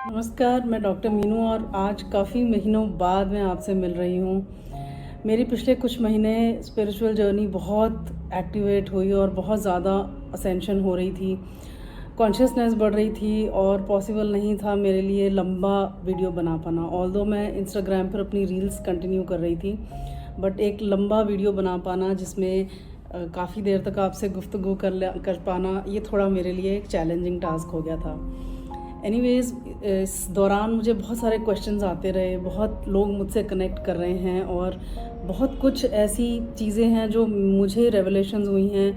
नमस्कार, मैं डॉक्टर मीनू और आज काफ़ी महीनों बाद मैं आपसे मिल रही हूँ। मेरी पिछले कुछ महीने स्पिरिचुअल जर्नी बहुत एक्टिवेट हुई और बहुत ज़्यादा असेंशन हो रही थी। कॉन्शियसनेस बढ़ रही थी और पॉसिबल नहीं था मेरे लिए लंबा वीडियो बना पाना। ऑल्दो मैं इंस्टाग्राम पर अपनी रील्स कंटिन्यू कर रही थी, बट एक लंबा वीडियो बना पाना जिसमें काफ़ी देर तक आपसे गुफ्तगू कर पाना, ये थोड़ा मेरे लिए एक चैलेंजिंग टास्क हो गया था। एनीवेज़, इस दौरान मुझे बहुत सारे क्वेश्चंस आते रहे, बहुत लोग मुझसे कनेक्ट कर रहे हैं और बहुत कुछ ऐसी चीज़ें हैं जो मुझे रेवलेशंस हुई हैं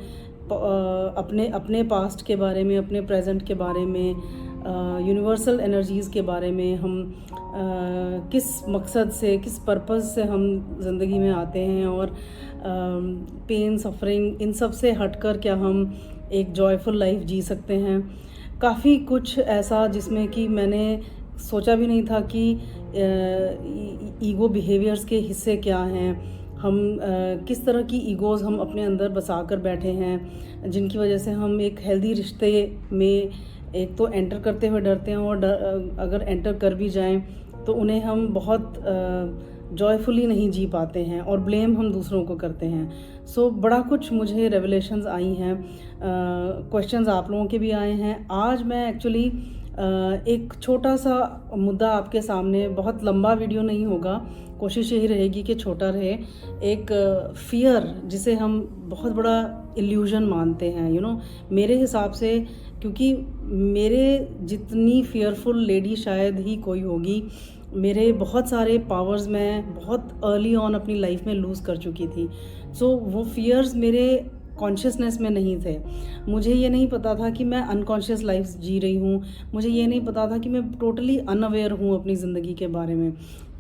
अपने अपने पास्ट के बारे में, अपने प्रेजेंट के बारे में, यूनिवर्सल एनर्जीज़ के बारे में। हम किस मकसद से, किस पर्पज़ से हम ज़िंदगी में आते हैं और पेन, सफरिंग, इन सब से हटकर क्या हम एक जॉयफुल लाइफ जी सकते हैं। काफ़ी कुछ ऐसा जिसमें कि मैंने सोचा भी नहीं था कि ईगो बिहेवियर्स के हिस्से क्या हैं, हम किस तरह की ईगोज़ हम अपने अंदर बसा कर बैठे हैं, जिनकी वजह से हम एक हेल्दी रिश्ते में एक तो एंटर करते हुए डरते हैं और अगर एंटर कर भी जाएं तो उन्हें हम बहुत जॉयफुली नहीं जी पाते हैं और ब्लेम हम दूसरों को करते हैं। सो बड़ा कुछ मुझे रेवलेशंस आई हैं, क्वेश्चंस आप लोगों के भी आए हैं। आज मैं एक्चुअली एक छोटा सा मुद्दा आपके सामने, बहुत लंबा वीडियो नहीं होगा, कोशिश यही रहेगी कि छोटा रहे। एक फियर जिसे हम बहुत बड़ा इल्यूजन मानते हैं, मेरे हिसाब से, क्योंकि मेरे जितनी फियरफुल लेडी शायद ही कोई होगी। मेरे बहुत सारे पावर्स मैं बहुत अर्ली ऑन अपनी लाइफ में लूज़ कर चुकी थी। सो वो फियर्स मेरे कॉन्शियसनेस में नहीं थे। मुझे ये नहीं पता था कि मैं अनकॉन्शियस लाइफ जी रही हूँ। मुझे ये नहीं पता था कि मैं टोटली अनअवेयर हूँ अपनी ज़िंदगी के बारे में।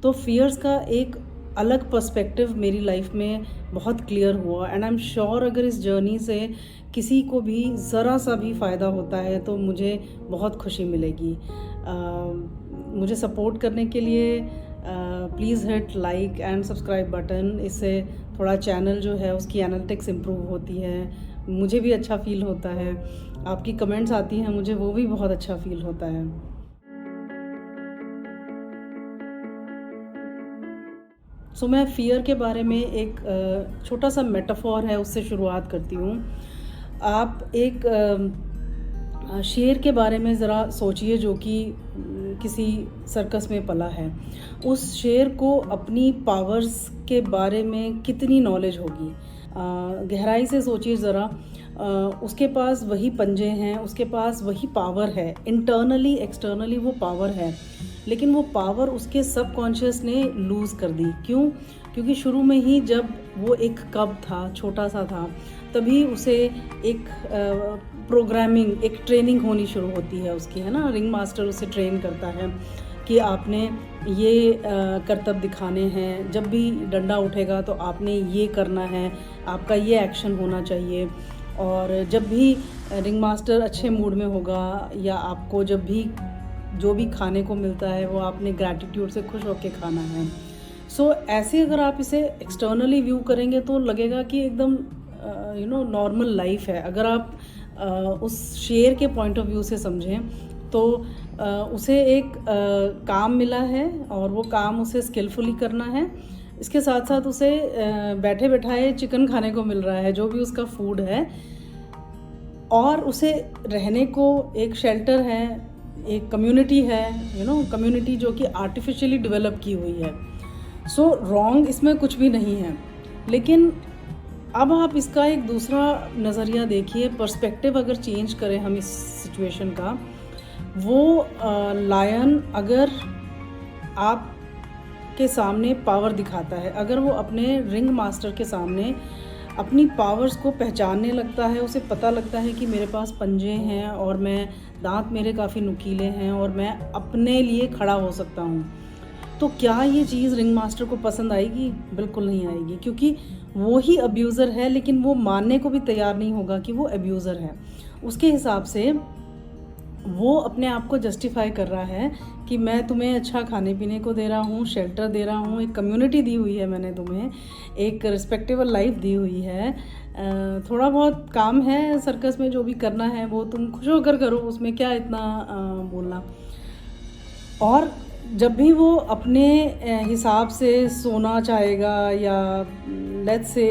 तो फियर्स का एक अलग पर्सपेक्टिव मेरी लाइफ में बहुत क्लियर हुआ एंड आई एम श्योर अगर इस जर्नी से किसी को भी ज़रा सा भी फ़ायदा होता है तो मुझे बहुत खुशी मिलेगी। मुझे सपोर्ट करने के लिए please hit like and subscribe button. इससे थोड़ा चैनल जो है उसकी एनालिटिक्स इम्प्रूव होती है, मुझे भी अच्छा फील होता है। आपकी कमेंट्स आती हैं, मुझे वो भी बहुत अच्छा फील होता है। सो मैं फ़ियर के बारे में एक छोटा सा मेटाफॉर है उससे शुरुआत करती हूँ। आप एक शेर के बारे में ज़रा सोचिए जो कि किसी सर्कस में पला है। उस शेर को अपनी पावर्स के बारे में कितनी नॉलेज होगी, गहराई से सोचिए ज़रा। उसके पास वही पंजे हैं, उसके पास वही पावर है, इंटरनली एक्सटर्नली वो पावर है, लेकिन वो पावर उसके सबकॉन्शियस ने लूज़ कर दी। क्यों? क्योंकि शुरू में ही जब वो एक कब था, छोटा सा था, तभी उसे एक प्रोग्रामिंग, एक ट्रेनिंग होनी शुरू होती है उसकी, है ना। रिंग मास्टर उसे ट्रेन करता है कि आपने ये करतब दिखाने हैं, जब भी डंडा उठेगा तो आपने ये करना है, आपका ये एक्शन होना चाहिए। और जब भी रिंग मास्टर अच्छे मूड में होगा या आपको जब भी जो भी खाने को मिलता है वो आपने ग्रैटिट्यूड से खुश होकर खाना है। सो ऐसे अगर आप इसे एक्सटर्नली व्यू करेंगे तो लगेगा कि एकदम नॉर्मल लाइफ है। अगर आप उस शेर के पॉइंट ऑफ व्यू से समझें तो उसे एक काम मिला है और वो काम उसे स्किलफुली करना है। इसके साथ साथ उसे बैठे बैठाए चिकन खाने को मिल रहा है, जो भी उसका फूड है, और उसे रहने को एक शेल्टर है, एक कम्युनिटी है, कम्युनिटी जो कि आर्टिफिशियली डेवलप की हुई है। सो रॉन्ग इसमें कुछ भी नहीं है। लेकिन अब आप इसका एक दूसरा नज़रिया देखिए, पर्सपेक्टिव अगर चेंज करें हम इस सिचुएशन का। वो लायन अगर आप के सामने पावर दिखाता है, अगर वो अपने रिंग मास्टर के सामने अपनी पावर्स को पहचानने लगता है, उसे पता लगता है कि मेरे पास पंजे हैं और मैं दांत मेरे काफ़ी नुकीले हैं और मैं अपने लिए खड़ा हो सकता हूँ, तो क्या ये चीज़ रिंग मास्टर को पसंद आएगी? बिल्कुल नहीं आएगी, क्योंकि वो ही अब्यूज़र है, लेकिन वो मानने को भी तैयार नहीं होगा कि वो अब्यूज़र है। उसके हिसाब से वो अपने आप को जस्टिफाई कर रहा है कि मैं तुम्हें अच्छा खाने पीने को दे रहा हूँ, शेल्टर दे रहा हूँ, एक कम्युनिटी दी हुई है मैंने तुम्हें, एक रिस्पेक्टेबल लाइफ दी हुई है, थोड़ा बहुत काम है सर्कस में, जो भी करना है वो तुम खुश होकर करो, उसमें क्या इतना बोलना। और जब भी वो अपने हिसाब से सोना चाहेगा या लेट्स से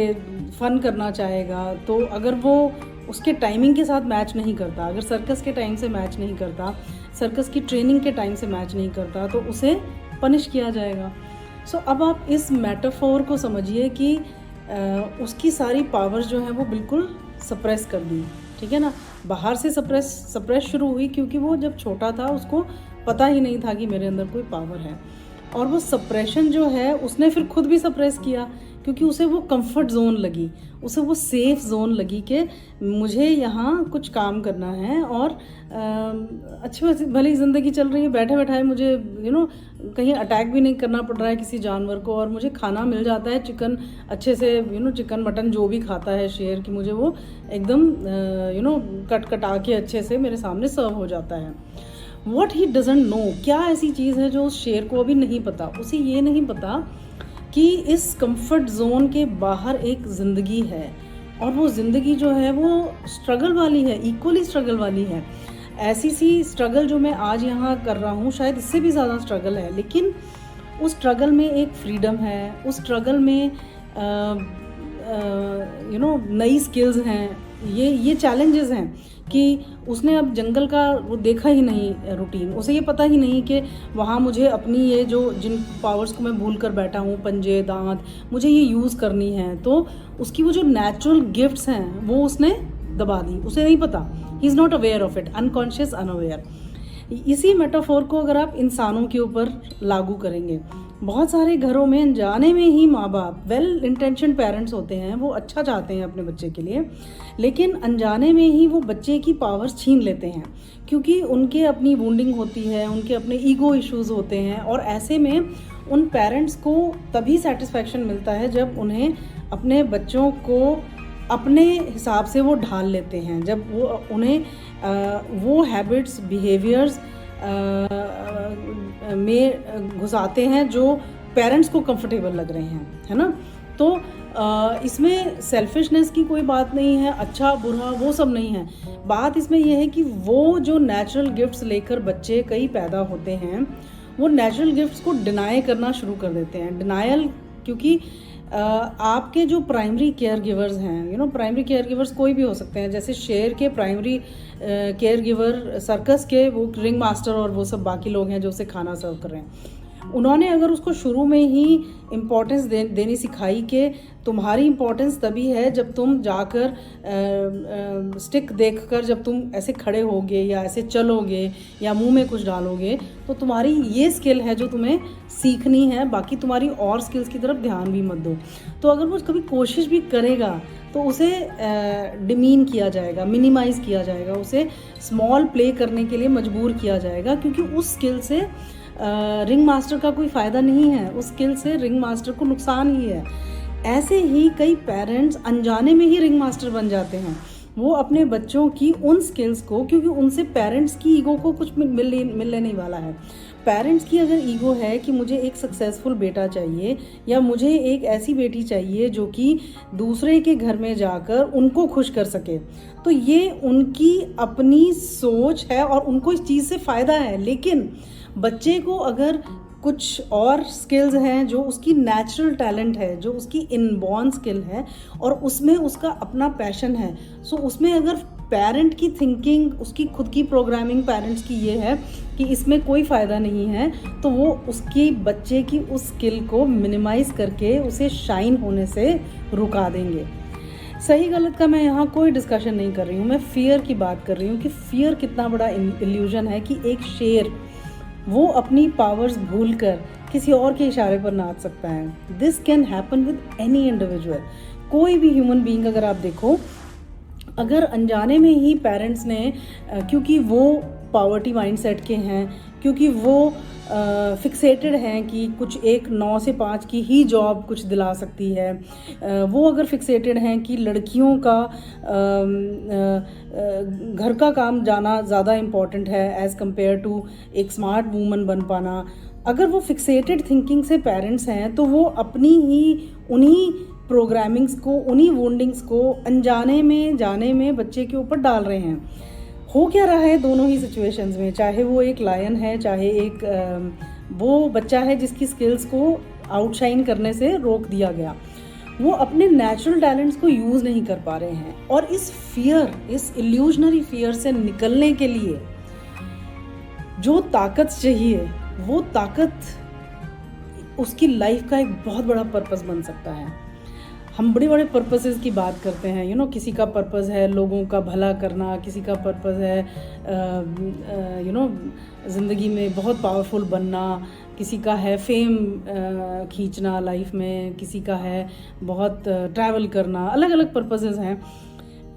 फन करना चाहेगा, तो अगर वो उसके टाइमिंग के साथ मैच नहीं करता, अगर सर्कस के टाइम से मैच नहीं करता, सर्कस की ट्रेनिंग के टाइम से मैच नहीं करता, तो उसे पनिश किया जाएगा। सो अब आप इस मेटाफोर को समझिए कि उसकी सारी पावर्स जो हैं वो बिल्कुल सप्रेस कर दी, ठीक है ना। बाहर से सप्रेस शुरू हुई क्योंकि वो जब छोटा था उसको पता ही नहीं था कि मेरे अंदर कोई पावर है, और वो सप्रेशन जो है उसने फिर खुद भी सप्रेस किया क्योंकि उसे वो कंफर्ट जोन लगी, उसे वो सेफ जोन लगी कि मुझे यहाँ कुछ काम करना है और अच्छी भली ज़िंदगी चल रही है, बैठे बैठाए मुझे कहीं अटैक भी नहीं करना पड़ रहा है किसी जानवर को, और मुझे खाना मिल जाता है चिकन अच्छे से, चिकन मटन जो भी खाता है शेर की, मुझे वो एकदम कटा के अच्छे से मेरे सामने सर्व हो जाता है। वॉट ही डजेंट नो, क्या ऐसी चीज़ है जो उस शेर को अभी नहीं पता, उसे ये नहीं पता कि इस कंफर्ट जोन के बाहर एक ज़िंदगी है, और वो ज़िंदगी जो है वो स्ट्रगल वाली है, इक्वली स्ट्रगल वाली है। ऐसी सी स्ट्रगल जो मैं आज यहाँ कर रहा हूँ शायद इससे भी ज़्यादा स्ट्रगल है, लेकिन उस स्ट्रगल में एक फ्रीडम है, उस स्ट्रगल में नई स्किल्स हैं, ये चैलेंजेस हैं कि उसने अब जंगल का वो देखा ही नहीं रूटीन, उसे ये पता ही नहीं कि वहाँ मुझे अपनी ये जो जिन पावर्स को मैं भूल कर बैठा हूँ, पंजे दांत, मुझे ये यूज़ करनी है, तो उसकी वो जो नेचुरल गिफ्ट्स हैं वो उसने दबा दी, उसे नहीं पता, he is not aware of it, unconscious unaware. इसी मेटाफोर को अगर आप इंसानों के ऊपर लागू करेंगे, बहुत सारे घरों में अनजाने में ही माँ बाप, वेल इंटेंशन पेरेंट्स होते हैं, वो अच्छा चाहते हैं अपने बच्चे के लिए, लेकिन अनजाने में ही वो बच्चे की पावर्स छीन लेते हैं क्योंकि उनके अपनी वुंडिंग होती है, उनके अपने ईगो इश्यूज होते हैं, और ऐसे में उन पेरेंट्स को तभी सेटिस्फैक्शन मिलता है जब उन्हें अपने बच्चों को अपने हिसाब से वो ढाल लेते हैं, जब वो उन्हें वो हैबिट्स बिहेवियर्स में घुसाते हैं जो पेरेंट्स को कंफर्टेबल लग रहे हैं, है ना। तो इसमें सेल्फिशनेस की कोई बात नहीं है, अच्छा बुरा वो सब नहीं है, बात इसमें यह है कि वो जो नेचुरल गिफ्ट्स लेकर बच्चे कई पैदा होते हैं, वो नेचुरल गिफ्ट्स को डिनाई करना शुरू कर देते हैं। डिनायल क्योंकि आपके जो प्राइमरी केयर गिवर्स हैं, प्राइमरी केयर गिवर्स कोई भी हो सकते हैं, जैसे शेर के प्राइमरी केयर गिवर सर्कस के वो रिंग मास्टर और वो सब बाकी लोग हैं जो उसे खाना सर्व कर रहे हैं, उन्होंने अगर उसको शुरू में ही इम्पोर्टेंस देनी सिखाई कि तुम्हारी इम्पोर्टेंस तभी है जब तुम जाकर स्टिक देखकर जब तुम ऐसे खड़े होगे या ऐसे चलोगे या मुंह में कुछ डालोगे, तो तुम्हारी ये स्किल है जो तुम्हें सीखनी है, बाकी तुम्हारी और स्किल्स की तरफ ध्यान भी मत दो। तो अगर वो कभी कोशिश भी करेगा तो उसे डिमीन किया जाएगा, मिनिमाइज़ किया जाएगा, उसे स्मॉल प्ले करने के लिए मजबूर किया जाएगा, क्योंकि उस स्किल से रिंग मास्टर का कोई फ़ायदा नहीं है, उस स्किल से रिंग मास्टर को नुकसान ही है। ऐसे ही कई पेरेंट्स अनजाने में ही रिंग मास्टर बन जाते हैं, वो अपने बच्चों की उन स्किल्स को, क्योंकि उनसे पेरेंट्स की ईगो को कुछ मिलने नहीं वाला है। पेरेंट्स की अगर ईगो है कि मुझे एक सक्सेसफुल बेटा चाहिए या मुझे एक ऐसी बेटी चाहिए जो कि दूसरे के घर में जाकर उनको खुश कर सके, तो ये उनकी अपनी सोच है और उनको इस चीज़ से फ़ायदा है। लेकिन बच्चे को अगर कुछ और स्किल्स हैं जो उसकी नेचुरल टैलेंट है, जो उसकी इनबॉर्न स्किल है और उसमें उसका अपना पैशन है, सो उसमें अगर पेरेंट की थिंकिंग, उसकी खुद की प्रोग्रामिंग पेरेंट्स की ये है कि इसमें कोई फ़ायदा नहीं है, तो वो उसकी बच्चे की उस स्किल को मिनिमाइज़ करके उसे शाइन होने से रुका देंगे। सही गलत का मैं यहाँ कोई डिस्कशन नहीं कर रही हूँ, मैं फियर की बात कर रही हूँ कि फियर कितना बड़ा इल्यूजन है कि एक शेर वो अपनी पावर्स भूलकर किसी और के इशारे पर नाच सकता है। This can happen with any individual, कोई भी ह्यूमन बीइंग अगर आप देखो, अगर अनजाने में ही पेरेंट्स ने क्योंकि वो पॉवर्टी माइंडसेट के हैं, क्योंकि वो फिक्सेटेड हैं कि कुछ एक 9 से 5 की ही जॉब कुछ दिला सकती है, वो अगर फिक्सेटेड हैं कि लड़कियों का घर का काम जाना ज़्यादा इम्पॉर्टेंट है एज़ कम्पेयर टू एक स्मार्ट वूमन बन पाना, अगर वो फिक्सेटेड थिंकिंग से पेरेंट्स हैं, तो वो अपनी ही उन्हीं प्रोग्रामिंग्स को, उन्हीं वोंडिंग्स को अनजाने में जाने में बच्चे के ऊपर डाल रहे हैं। हो क्या रहा है दोनों ही सिचुएशंस में, चाहे वो एक लायन है, चाहे एक वो बच्चा है जिसकी स्किल्स को आउटशाइन करने से रोक दिया गया, वो अपने नेचुरल टैलेंट्स को यूज़ नहीं कर पा रहे हैं। और इस फियर, इस इल्यूजनरी फियर से निकलने के लिए जो ताकत चाहिए, वो ताकत उसकी लाइफ का एक बहुत बड़ा पर्पस बन सकता है। हम बड़े बड़े पर्पसेस की बात करते हैं, किसी का पर्पस है लोगों का भला करना, किसी का पर्पस है ज़िंदगी में बहुत पावरफुल बनना, किसी का है फेम खींचना लाइफ में, किसी का है बहुत ट्रैवल करना, अलग अलग पर्पसेस हैं।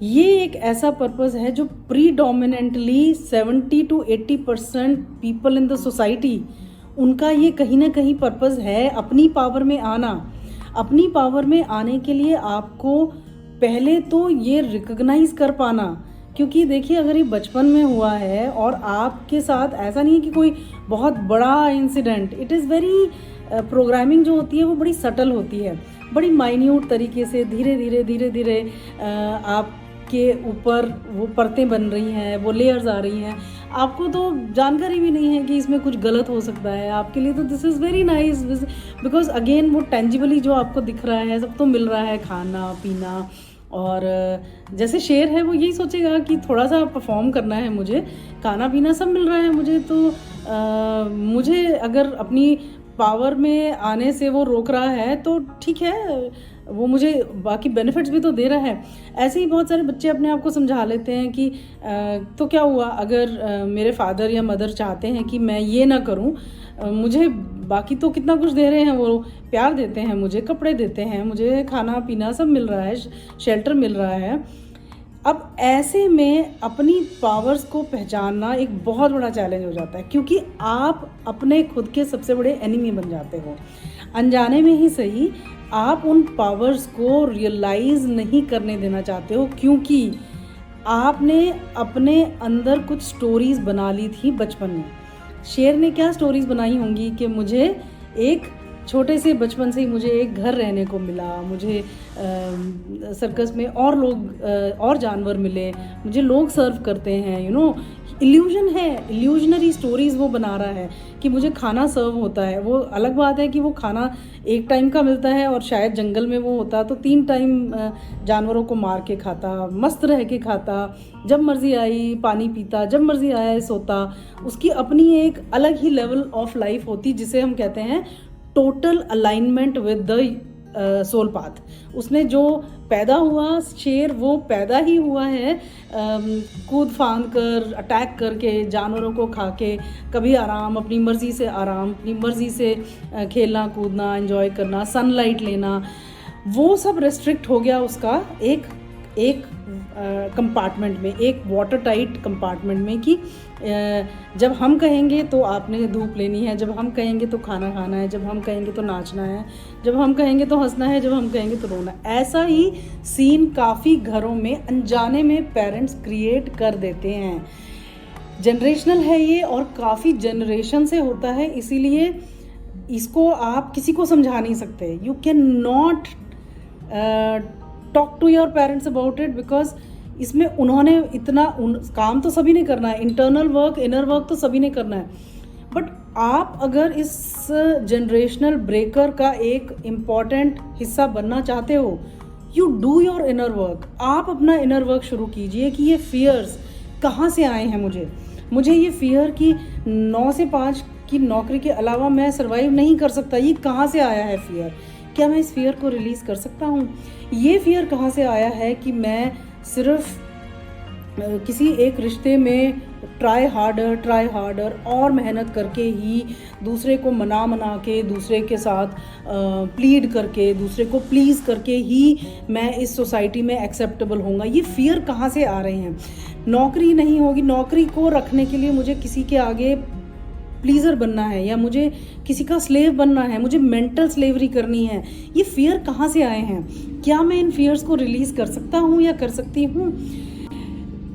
ये एक ऐसा पर्पस है जो predominantly 70 to 80% people in the society, उनका ये कहीं ना कहीं पर्पस है अपनी पावर में आना। अपनी पावर में आने के लिए आपको पहले तो ये रिकॉग्नाइज कर पाना, क्योंकि देखिए अगर ये बचपन में हुआ है और आपके साथ ऐसा नहीं है कि कोई बहुत बड़ा incident, it is very programming जो होती है वो बड़ी सटल होती है, बड़ी माइन्यूट तरीके से धीरे धीरे आपके ऊपर वो परतें बन रही हैं, वो लेयर्स आ रही हैं। आपको तो जानकारी भी नहीं है कि इसमें कुछ गलत हो सकता है, आपके लिए तो this is very nice, because again वो टेंजिबली जो आपको दिख रहा है, सब तो मिल रहा है, खाना पीना। और जैसे शेर है वो यही सोचेगा कि थोड़ा सा परफॉर्म करना है, मुझे खाना पीना सब मिल रहा है मुझे, तो मुझे अगर अपनी पावर में आने से वो रोक रहा है तो ठीक है, वो मुझे बाकी बेनिफिट्स भी तो दे रहा है। ऐसे ही बहुत सारे बच्चे अपने आप को समझा लेते हैं कि तो क्या हुआ अगर मेरे फादर या मदर चाहते हैं कि मैं ये ना करूं, मुझे बाकी तो कितना कुछ दे रहे हैं, वो प्यार देते हैं, मुझे कपड़े देते हैं, मुझे खाना पीना सब मिल रहा है, शेल्टर मिल रहा है। अब ऐसे में अपनी पावर्स को पहचानना एक बहुत बड़ा चैलेंज हो जाता है, क्योंकि आप अपने खुद के सबसे बड़े एनिमी बन जाते हो। अनजाने में ही सही, आप उन पावर्स को रियलाइज़ नहीं करने देना चाहते हो, क्योंकि आपने अपने अंदर कुछ स्टोरीज़ बना ली थी बचपन में। शेर ने क्या स्टोरीज़ बनाई होंगी कि मुझे एक छोटे से बचपन से ही मुझे एक घर रहने को मिला, मुझे सर्कस में और लोग और जानवर मिले, मुझे लोग सर्व करते हैं, इल्यूजन है, इल्यूजनरी स्टोरीज़ वो बना रहा है कि मुझे खाना सर्व होता है। वो अलग बात है कि वो खाना एक टाइम का मिलता है और शायद जंगल में वो होता तो 3 टाइम जानवरों को मार के खाता, मस्त रह के खाता, जब मर्जी आई पानी पीता, जब मर्जी आया सोता। उसकी अपनी एक अलग ही लेवल ऑफ लाइफ होती जिसे हम कहते हैं total alignment with the soul path. उसने जो पैदा हुआ शेर, वो पैदा ही हुआ है कूद फांद कर, अटैक करके, जानवरों को खा के, कभी आराम, अपनी मर्ज़ी से आराम, अपनी मर्ज़ी से खेलना कूदना, एंजॉय करना, सनलाइट लेना, वो सब रेस्ट्रिक्ट हो गया उसका एक कंपार्टमेंट में, एक वाटर टाइट कंपार्टमेंट में, कि जब हम कहेंगे तो आपने धूप लेनी है, जब हम कहेंगे तो खाना खाना है, जब हम कहेंगे तो नाचना है, जब हम कहेंगे तो हंसना है, जब हम कहेंगे तो रोना। ऐसा ही सीन काफ़ी घरों में अनजाने में पेरेंट्स क्रिएट कर देते हैं। जनरेशनल है ये और काफ़ी जनरेशन से होता है, इसीलिए इसको आप किसी को समझा नहीं सकते। You can not talk to your parents about it, because इसमें उन्होंने इतना काम तो सभी ने करना है, इंटरनल वर्क, इनर वर्क तो सभी ने करना है। बट आप अगर इस जनरेशनल ब्रेकर का एक इम्पॉर्टेंट हिस्सा बनना चाहते हो, you do your inner work. आप अपना इनर वर्क शुरू कीजिए कि ये फियर्स कहाँ से आए हैं। मुझे ये फियर कि 9 से 5 की नौकरी के अलावा मैं सर्वाइव नहीं कर सकता, ये कहाँ से आया है फियर? क्या मैं इस फियर को रिलीज़ कर सकता हूँ? ये फियर कहाँ से आया है कि मैं सिर्फ किसी एक रिश्ते में ट्राई हार्डर और मेहनत करके ही, दूसरे को मना के, दूसरे के साथ प्लीड करके, दूसरे को प्लीज़ करके ही मैं इस सोसाइटी में एक्सेप्टेबल होऊंगा? ये फियर कहाँ से आ रहे हैं? नौकरी नहीं होगी, नौकरी को रखने के लिए मुझे किसी के आगे प्लीज़र बनना है, या मुझे किसी का स्लेव बनना है, मुझे मेंटल स्लेवरी करनी है। ये फियर कहाँ से आए हैं? क्या मैं इन फियर्स को रिलीज़ कर सकता हूँ या कर सकती हूँ?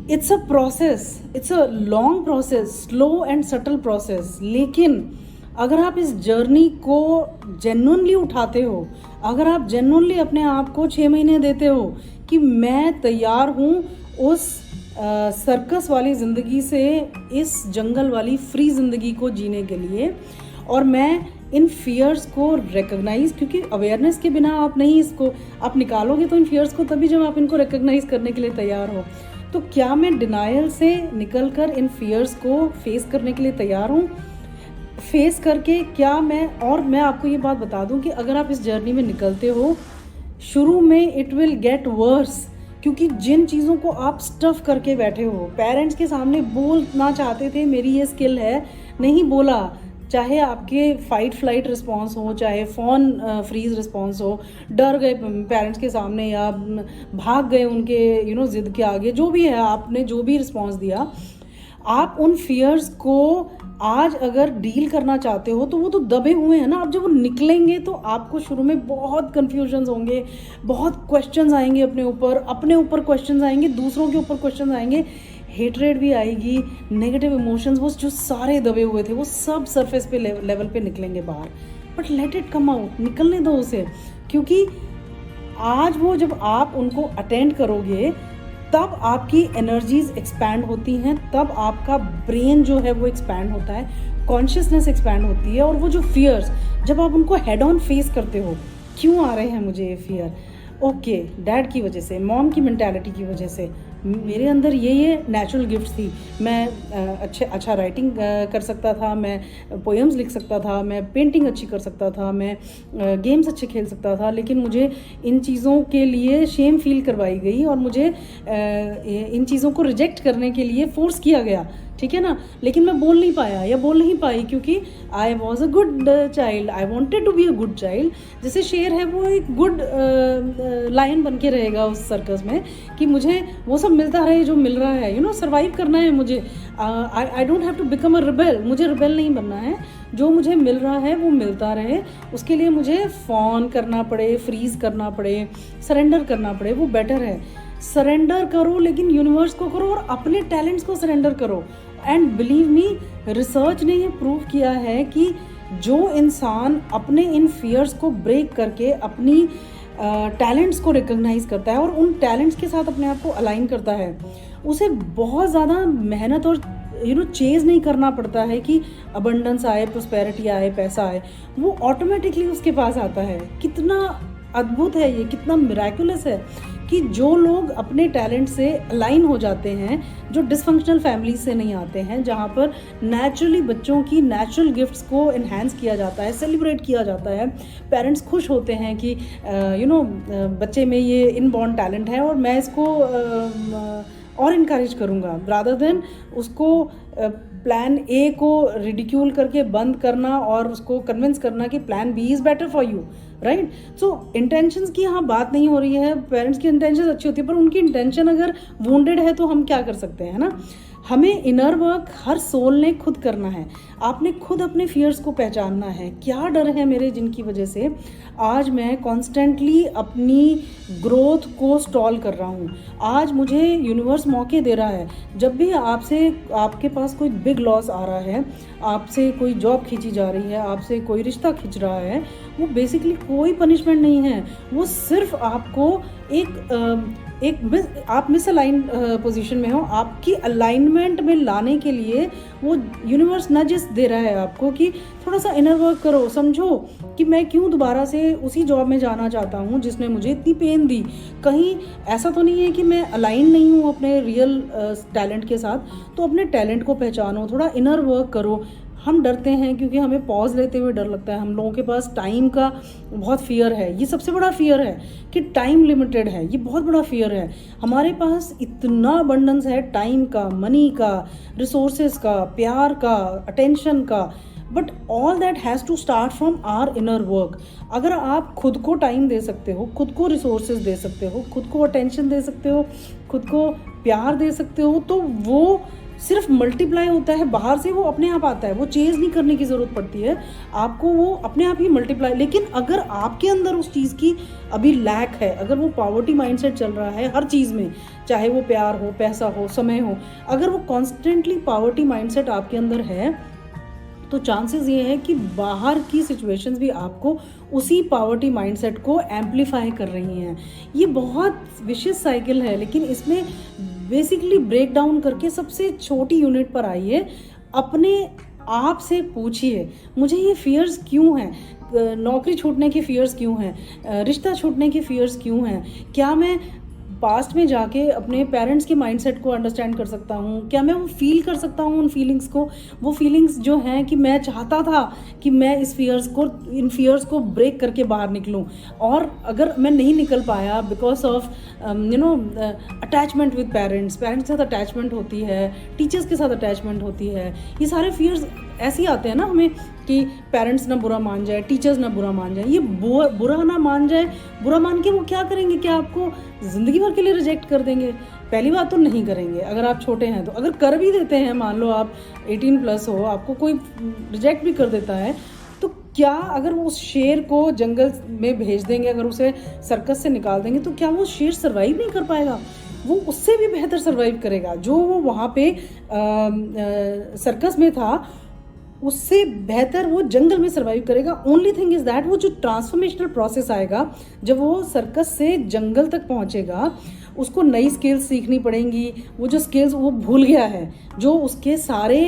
It's a process, it's a long process, slow and subtle process. लेकिन अगर आप इस जर्नी को जेन्युइनली उठाते हो, अगर आप जेन्युइनली अपने आप को 6 महीने देते हो कि मैं तैयार हूँ उस सर्कस वाली ज़िंदगी से इस जंगल वाली फ्री ज़िंदगी को जीने के लिए। और मैं इन फियर्स को रिकग्नाइज, क्योंकि अवेयरनेस के बिना आप नहीं इसको आप निकालोगे तो इन फियर्स को तभी जब आप इनको रिकग्नाइज करने के लिए तैयार हो। तो क्या मैं डिनायल से निकलकर इन फियर्स को फेस करने के लिए तैयार हूँ? फेस करके क्या मैं आपको ये बात बता दूं कि अगर आप इस जर्नी में निकलते हो, शुरू में इट विल गेट वर्स, क्योंकि जिन चीज़ों को आप स्टफ़ करके बैठे हो, पेरेंट्स के सामने बोलना चाहते थे मेरी ये स्किल है, नहीं बोला, चाहे आपके फाइट फ्लाइट रिस्पॉन्स हो, चाहे फ़ोन फ्रीज रिस्पॉन्स हो, डर गए पेरेंट्स के सामने या भाग गए उनके ज़िद के आगे, जो भी है आपने जो भी रिस्पॉन्स दिया, आप उन फियर्स को आज अगर डील करना चाहते हो तो वो तो दबे हुए हैं ना। अब जब वो निकलेंगे तो आपको शुरू में बहुत कन्फ्यूजन्स होंगे, बहुत क्वेश्चंस आएंगे, अपने ऊपर क्वेश्चंस आएंगे, दूसरों के ऊपर क्वेश्चंस आएंगे, हेटरेड भी आएगी, नेगेटिव इमोशंस वो जो सारे दबे हुए थे वो सब सरफेस पे लेवल पे निकलेंगे बाहर। But let it come out, निकलने दो उसे, क्योंकि आज वो जब आप उनको अटेंड करोगे तब आपकी एनर्जीज एक्सपैंड होती हैं, तब आपका ब्रेन जो है वो एक्सपैंड होता है, कॉन्शियसनेस एक्सपैंड होती है। और वो जो फियर्स जब आप उनको हेड ऑन फेस करते हो, क्यों आ रहे हैं मुझे ये फियर? ओके, डैड की वजह से, मॉम की मेंटालिटी की वजह से, मेरे अंदर ये नेचुरल गिफ्ट्स थी, मैं अच्छा राइटिंग कर सकता था, मैं पोएम्स लिख सकता था, मैं पेंटिंग अच्छी कर सकता था, मैं गेम्स अच्छे खेल सकता था, लेकिन मुझे इन चीज़ों के लिए शेम फील करवाई गई और मुझे इन चीज़ों को रिजेक्ट करने के लिए फोर्स किया गया, ठीक है ना। लेकिन मैं बोल नहीं पाया या बोल नहीं पाई, क्योंकि I was a good child, I wanted to be a good child. जैसे शेर है वो एक गुड लायन बन के रहेगा उस सर्कस में, कि मुझे वो सब मिलता रहे जो मिल रहा है, सर्वाइव करना है मुझे। I don't have to become a rebel, मुझे रिबेल नहीं बनना है, जो मुझे मिल रहा है वो मिलता रहे, उसके लिए मुझे फॉन करना पड़े, फ्रीज करना पड़े, सरेंडर करना पड़े, वो बेटर है। सरेंडर करो, लेकिन यूनिवर्स को करो और अपने टैलेंट्स को सरेंडर करो। एंड बिलीव मी, रिसर्च ने ये प्रूव किया है कि जो इंसान अपने इन फियर्स को ब्रेक करके अपनी टैलेंट्स को रिकग्नाइज करता है और उन टैलेंट्स के साथ अपने आप को अलाइन करता है, उसे बहुत ज़्यादा मेहनत और चेज़ नहीं करना पड़ता है कि अबंडेंस आए, प्रोस्पेरिटी आए, पैसा आए, वो ऑटोमेटिकली उसके पास आता है। कितना अद्भुत है ये, कितना मिराकुलस है कि जो लोग अपने टैलेंट से अलाइन हो जाते हैं, जो डिसफंक्शनल फैमिली से नहीं आते हैं, जहाँ पर नेचुरली बच्चों की नेचुरल गिफ्ट्स को इन्हांस किया जाता है, सेलिब्रेट किया जाता है, पेरेंट्स खुश होते हैं कि बच्चे में ये इनबॉर्न टैलेंट है और मैं इसको और इनकरेज करूँगा, रादर देन उसको प्लान ए को रिडिक्यूल करके बंद करना और उसको कन्विंस करना कि plan B is better for you, right. So intentions की यहाँ बात नहीं हो रही है, पेरेंट्स की इंटेंशंस अच्छी होती है, पर उनकी इंटेंशन अगर वुंडेड है तो हम क्या कर सकते हैं, ना। हमें इनर वर्क हर सोल ने खुद करना है। आपने खुद अपने फियर्स को पहचानना है, क्या डर है मेरे जिनकी वजह से आज मैं कॉन्स्टेंटली अपनी ग्रोथ को स्टॉल कर रहा हूँ। आज मुझे यूनिवर्स मौके दे रहा है, जब भी आपके पास कोई बिग लॉस आ रहा है, आपसे कोई जॉब खींची जा रही है, आपसे कोई रिश्ता खींच रहा है, वो बेसिकली कोई पनिशमेंट नहीं है, वो सिर्फ आपको आप मिसअलाइन पोजीशन में हो, आपकी अलाइनमेंट में लाने के लिए वो यूनिवर्स नजेस दे रहा है आपको कि थोड़ा सा इनर वर्क करो, समझो कि मैं क्यों दोबारा से उसी जॉब में जाना चाहता हूँ जिसने मुझे इतनी पेन दी। कहीं ऐसा तो नहीं है कि मैं अलाइन नहीं हूँ अपने रियल टैलेंट के साथ, तो अपने टैलेंट को पहचानो, थोड़ा इनर वर्क करो। हम डरते हैं क्योंकि हमें पॉज लेते हुए डर लगता है, हम लोगों के पास टाइम का बहुत फियर है, ये सबसे बड़ा फियर है कि टाइम लिमिटेड है, ये बहुत बड़ा फियर है। हमारे पास इतना अबंडेंस है टाइम का, मनी का, रिसोर्सेज का, प्यार का, अटेंशन का, but all that has to start from our inner work. अगर आप खुद को टाइम दे सकते हो, खुद को रिसोर्सेज दे सकते हो, खुद को अटेंशन दे सकते हो, खुद को प्यार दे सकते हो, तो वो सिर्फ मल्टीप्लाई होता है, बाहर से वो अपने आप आता है, वो चेंज नहीं करने की ज़रूरत पड़ती है आपको, वो अपने आप ही मल्टीप्लाई। लेकिन अगर आपके अंदर उस चीज़ की अभी लैक है, अगर वो पॉवर्टी माइंडसेट चल रहा है हर चीज़ में, चाहे वो प्यार हो, पैसा हो, समय हो, अगर वो कॉन्स्टेंटली पॉवर्टी माइंडसेट आपके अंदर है, तो चांसेस ये है कि बाहर की सिचुएशंस भी आपको उसी पॉवर्टी माइंडसेट को एम्पलीफाई कर रही हैं। ये बहुत विशियस साइकिल है, लेकिन इसमें बेसिकली ब्रेक डाउन करके सबसे छोटी यूनिट पर आइए, अपने आप से पूछिए मुझे ये फियर्स क्यों हैं, नौकरी छूटने की फियर्स क्यों हैं, रिश्ता छूटने की फियर्स क्यों हैं, क्या मैं पास्ट में जाके अपने पेरेंट्स के माइंडसेट को अंडरस्टैंड कर सकता हूँ, क्या मैं वो फील कर सकता हूँ उन फीलिंग्स को, वो फीलिंग्स जो हैं कि मैं चाहता था कि मैं इन फियर्स को ब्रेक करके बाहर निकलूँ, और अगर मैं नहीं निकल पाया because of attachment with parents के साथ अटैचमेंट होती है, टीचर्स के साथ अटैचमेंट होती है, ये सारे फियर्स ऐसे ही आते हैं ना हमें कि पेरेंट्स ना बुरा मान जाए, टीचर्स ना बुरा मान जाए, ये बुरा ना मान जाए, बुरा मान के वो क्या करेंगे, क्या आपको ज़िंदगी भर के लिए रिजेक्ट कर देंगे? पहली बात तो नहीं करेंगे अगर आप छोटे हैं तो। अगर कर भी देते हैं, मान लो आप 18+ हो, आपको कोई रिजेक्ट भी कर देता है, तो क्या अगर वो उस शेर को जंगल में भेज देंगे, अगर उसे सर्कस से निकाल देंगे, तो क्या वो शेर सर्वाइव नहीं कर पाएगा? वो उससे भी बेहतर सर्वाइव करेगा। जो वो वहाँ पे सर्कस में था उससे बेहतर वो जंगल में सर्वाइव करेगा। ओनली थिंग इज दैट वो जो ट्रांसफॉर्मेशनल प्रोसेस आएगा जब वो सर्कस से जंगल तक पहुंचेगा, उसको नई स्किल्स सीखनी पड़ेंगी। वो जो स्किल्स वो भूल गया है, जो उसके सारे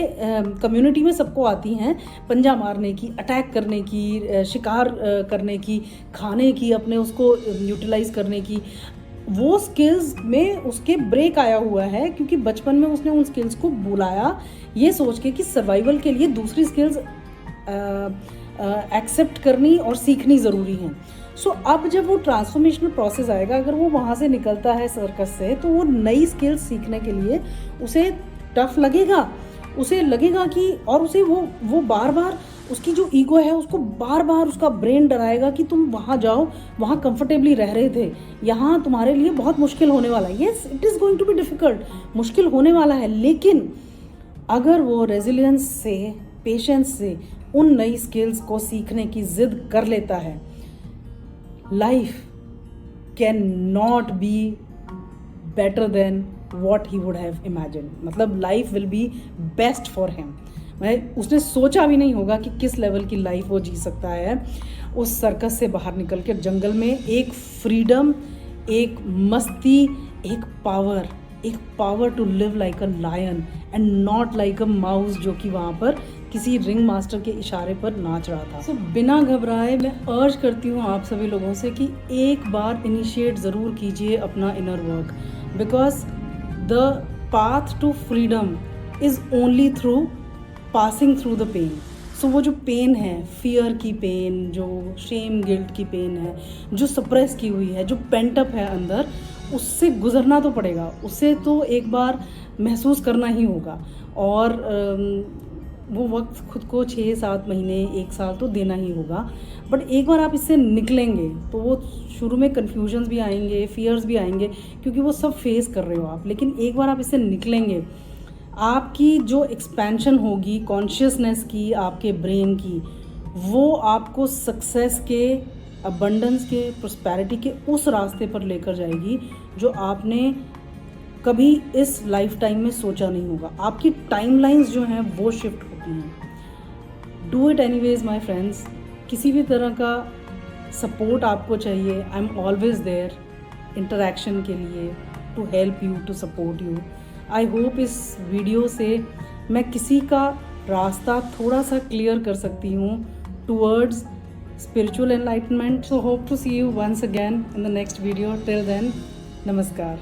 कम्युनिटी में सबको आती हैं, पंजा मारने की, अटैक करने की, शिकार करने की, खाने की, अपने उसको यूटिलाइज करने की, वो स्किल्स में उसके ब्रेक आया हुआ है, क्योंकि बचपन में उसने उन स्किल्स को भुलाया ये सोच के कि सर्वाइवल के लिए दूसरी स्किल्स एक्सेप्ट करनी और सीखनी ज़रूरी हैं। सो अब जब वो ट्रांसफॉर्मेशनल प्रोसेस आएगा, अगर वो वहाँ से निकलता है सर्कस से, तो वो नई स्किल्स सीखने के लिए उसे टफ लगेगा, उसे लगेगा कि, और उसे वो बार बार उसकी जो ईगो है उसको बार बार उसका ब्रेन डराएगा कि तुम वहाँ जाओ, वहाँ कंफर्टेबली रह रहे थे, यहाँ तुम्हारे लिए बहुत मुश्किल होने वाला है। Yes, it is going to be difficult, मुश्किल होने वाला है, लेकिन अगर वो रेजिलियंस से, पेशेंस से उन नई स्किल्स को सीखने की जिद कर लेता है, life can not be better than what he would have imagine. मतलब life will be best for him. उसने सोचा भी नहीं होगा कि किस लेवल की लाइफ वो जी सकता है। उस सर्कस से बाहर निकल कर जंगल में एक फ्रीडम, एक मस्ती, एक power to live like a lion and not like a mouse, जो कि वहाँ पर किसी रिंग मास्टर के इशारे पर नाच रहा था। सो बिना घबराए मैं अर्ज करती हूँ आप सभी लोगों से कि एक बार इनिशिएट ज़रूर कीजिए अपना inner work, because the path to freedom is only through passing through the pain. So वो जो पेन है, फियर की पेन, जो शेम गिल्ट की पेन है, जो सप्रेस की हुई है, जो पेंटअप है अंदर, उससे गुजरना तो पड़ेगा, उससे तो एक बार महसूस करना ही होगा। और वो वक्त खुद को 6-7 महीने, 1 साल तो देना ही होगा। बट एक बार आप इससे निकलेंगे तो वो शुरू में कन्फ्यूजन्स भी आएंगे, फियर्स भी आएंगे, क्योंकि वो सब फेस कर रहे हो आप, लेकिन एक बार आप इससे निकलेंगे, आपकी जो एक्सपेंशन होगी कॉन्शियसनेस की, आपके ब्रेन की, वो आपको सक्सेस के, अबंडेंस के, प्रोस्पेरिटी के उस रास्ते पर लेकर जाएगी जो आपने कभी इस लाइफ टाइम में सोचा नहीं होगा। आपकी टाइमलाइंस जो हैं वो शिफ्ट होती हैं। Do it anyways my friends. किसी भी तरह का सपोर्ट आपको चाहिए, I am always there interaction के लिए, to help you, to support you. I hope इस वीडियो से मैं किसी का रास्ता थोड़ा सा क्लियर कर सकती हूँ towards spiritual enlightenment. So hope to see you once again in the next video. Till then, namaskar.